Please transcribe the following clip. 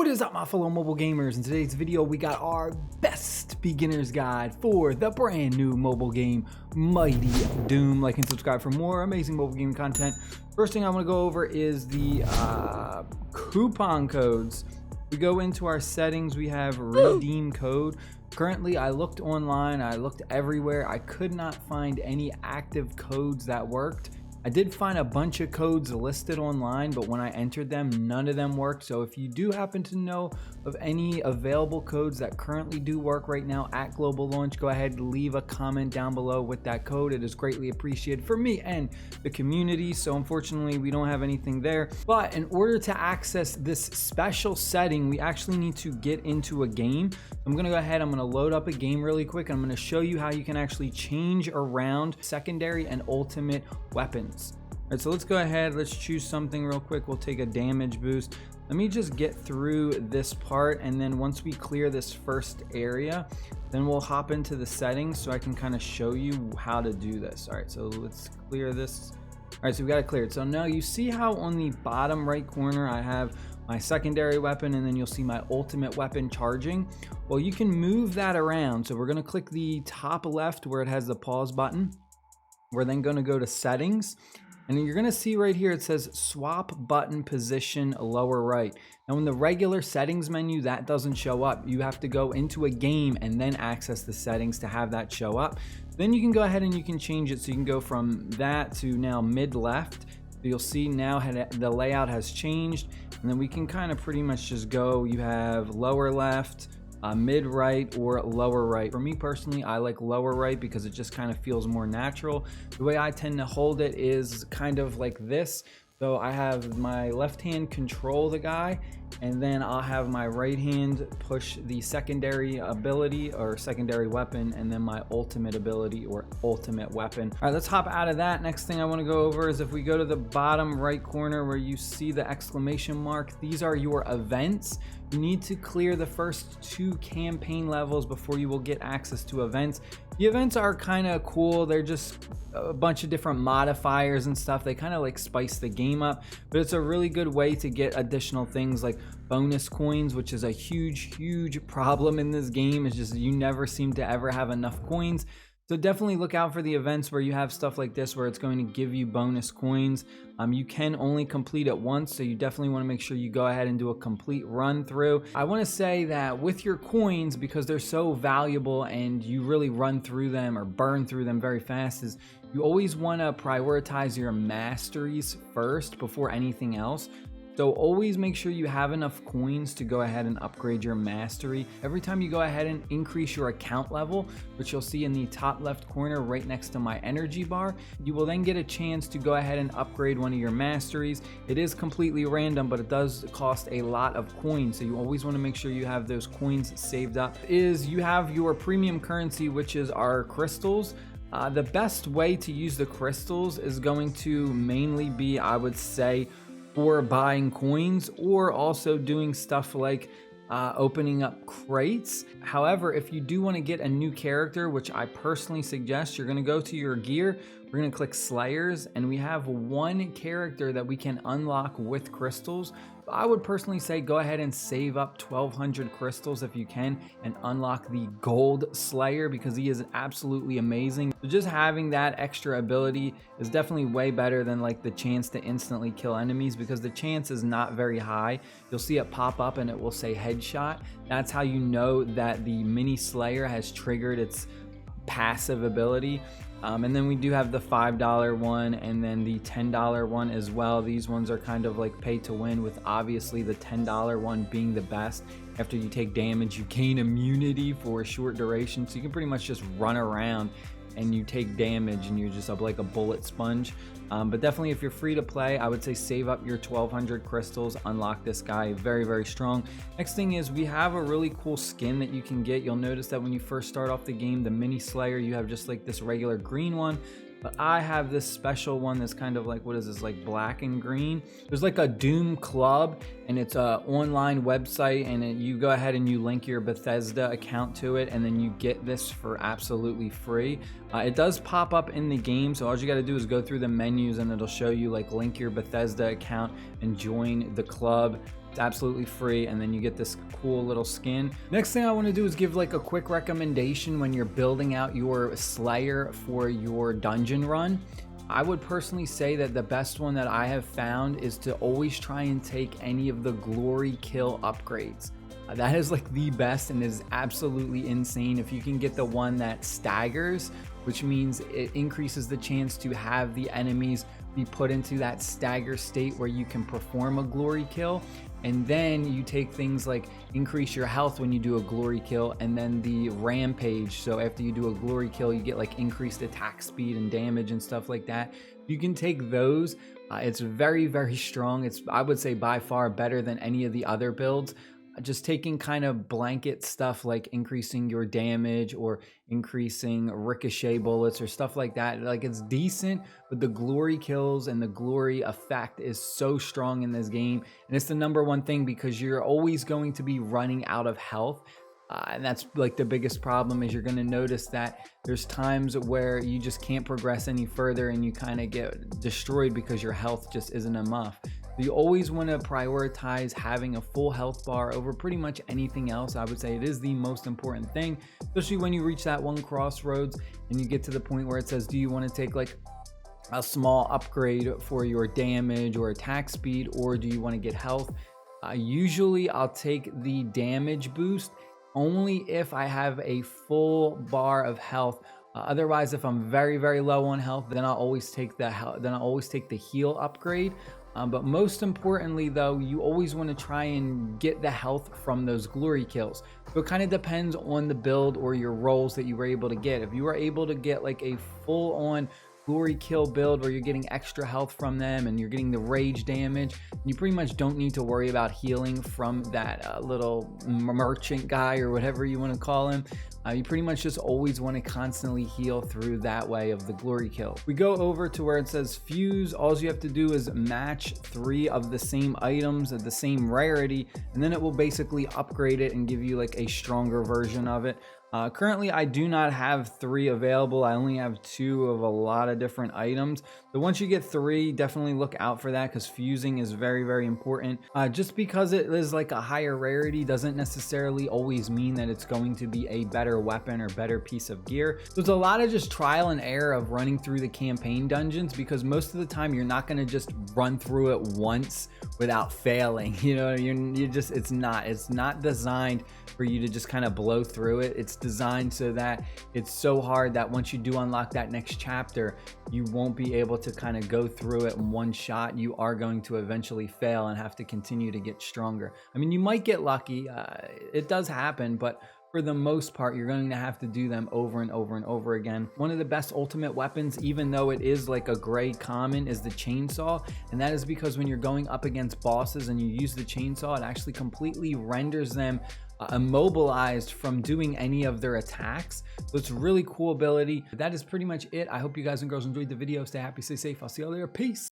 What is up, my fellow mobile gamers? In today's video we got our best beginner's guide for the brand new mobile game Mighty Doom. Like and subscribe for more amazing mobile game content. First thing I want to go over is the coupon codes. We go into our settings, we have redeem code. Currently I looked online, I looked everywhere, I could not find any active codes that worked. I did find a bunch of codes listed online, but when I entered them, none of them worked. So if you do happen to know of any available codes that currently do work right now at global launch, go ahead and leave a comment down below with that code. It is greatly appreciated for me and the community. So unfortunately, we don't have anything there. But in order to access this special setting, we actually need to get into a game. I'm gonna go ahead, I'm gonna load up a game really quick. I'm gonna show you how you can actually change around secondary and ultimate weapons. All right, so let's go ahead, let's choose something real quick. We'll take a damage boost. Let me just get through this part, and then once we clear this first area, then we'll hop into the settings so I can kind of show you how to do this. All right, so let's clear this. All right, so we got it cleared. So now you see how on the bottom right corner I have my secondary weapon, and then you'll see my ultimate weapon charging. Well, you can move that around. So we're gonna click the top left where it has the pause button. We're then gonna go to settings, and you're gonna see right here it says swap button position lower right. Now in the regular settings menu, that doesn't show up. You have to go into a game and then access the settings to have that show up. Then you can go ahead and you can change it, so you can go from that to now mid left. You'll see now the layout has changed, and then we can kind of pretty much just go, you have lower left, mid right, or lower right. For me personally, I like lower right because it just kind of feels more natural. The way I tend to hold it is kind of like this. So I have my left hand control the guy, and then I'll have my right hand push the secondary ability or secondary weapon, and then my ultimate ability or ultimate weapon. All right, let's hop out of that. Next thing I want to go over is if we go to the bottom right corner where you see the exclamation mark, these are your events. You need to clear the first 2 campaign levels before you will get access to events. The events are kind of cool. They're just a bunch of different modifiers and stuff. They kind of like spice the game up, but it's a really good way to get additional things like bonus coins, which is a huge problem in this game. It's just you never seem to ever have enough coins. So definitely look out for the events where you have stuff like this where it's going to give you bonus coins. You can only complete it once, so you definitely want to make sure you go ahead and do a complete run through. I want to say that with your coins, because they're so valuable and you really run through them or burn through them very fast, is you always want to prioritize your masteries first before anything else. So always make sure you have enough coins to go ahead and upgrade your mastery. Every time you go ahead and increase your account level, which you'll see in the top left corner right next to my energy bar, you will then get a chance to go ahead and upgrade one of your masteries. It is completely random, but it does cost a lot of coins. So you always want to make sure you have those coins saved up. You have your premium currency, which is our crystals. The best way to use the crystals is going to mainly be, I would say, for buying coins, or also doing stuff like opening up crates. However, if you do want to get a new character, which I personally suggest, you're going to go to your gear, we're going to click Slayers, and we have one character that we can unlock with crystals. I would personally say go ahead and save up 1,200 crystals if you can and unlock the Gold Slayer, because he is absolutely amazing. So just having that extra ability is definitely way better than like the chance to instantly kill enemies, because the chance is not very high. You'll see it pop up and it will say headshot. That's how you know that the mini Slayer has triggered its passive ability. And then we do have the $5 one and then the $10 one as well. These ones are kind of like pay to win, with obviously the $10 one being the best. After you take damage, you gain immunity for a short duration, so you can pretty much just run around and you take damage and you're just up like a bullet sponge. But definitely if you're free to play, I would say save up your 1,200 crystals, unlock this guy, very strong. Next thing is we have a really cool skin that you can get. You'll notice that when you first start off the game, the mini Slayer, you have just like this regular green one. But I have this special one that's kind of like, what is this, like black and green? There's like a Doom Club, and it's a online website, and you go ahead and you link your Bethesda account to it, and then you get this for absolutely free. It does pop up in the game, so all you got to do is go through the menus and it'll show you like link your Bethesda account and join the club It's absolutely free, and then you get this cool little skin. Next thing I want to do is give like a quick recommendation when you're building out your Slayer for your dungeon run. I would personally say that the best one that I have found is to always try and take any of the glory kill upgrades. That is like the best and is absolutely insane. If you can get the one that staggers, which means it increases the chance to have the enemies be put into that stagger state where you can perform a glory kill. And then you take things like increase your health when you do a glory kill, and then the rampage. So after you do a glory kill, you get like increased attack speed and damage and stuff like that. You can take those. It's very, very strong. It's, I would say, by far better than any of the other builds. Just taking kind of blanket stuff like increasing your damage or increasing ricochet bullets or stuff like that. Like, it's decent, but the glory kills and the glory effect is so strong in this game. And it's the #1 thing because you're always going to be running out of health. And that's like the biggest problem is you're going to notice that there's times where you just can't progress any further and you kind of get destroyed because your health just isn't enough. You always want to prioritize having a full health bar over pretty much anything else. I would say it is the most important thing, especially when you reach that one crossroads and you get to the point where it says, do you want to take like a small upgrade for your damage or attack speed, or do you want to get health? Usually I'll take the damage boost only if I have a full bar of health. Otherwise, if I'm very, very low on health, then I'll always take the heal upgrade. But most importantly though, you always want to try and get the health from those glory kills. So it kind of depends on the build or your rolls that you were able to get. If you were able to get like a full on glory kill build where you're getting extra health from them and you're getting the rage damage, you pretty much don't need to worry about healing from that little merchant guy or whatever you want to call him. You pretty much just always want to constantly heal through that way of the glory kill. We go over to where it says fuse. All you have to do is match 3 of the same items at the same rarity, and then it will basically upgrade it and give you like a stronger version of it. Currently, I do not have 3 available. I only have 2 of a lot of different items. So once you get 3, definitely look out for that because fusing is very, very important. Just because it is like a higher rarity doesn't necessarily always mean that it's going to be a better weapon or better piece of gear. There's a lot of just trial and error of running through the campaign dungeons because most of the time you're not going to just run through it once without failing. You know, it's not designed for you to just kind of blow through it. It's designed so that it's so hard that once you do unlock that next chapter, you won't be able to kind of go through it in one shot. You are going to eventually fail and have to continue to get stronger. I mean, you might get lucky. It does happen, but for the most part, you're going to have to do them over and over and over again. One of the best ultimate weapons, even though it is like a gray common, is the chainsaw. And that is because when you're going up against bosses and you use the chainsaw, it actually completely renders them immobilized from doing any of their attacks. So it's a really cool ability. That is pretty much it. I hope you guys and girls enjoyed the video. Stay happy, stay safe. I'll see you all later. Peace.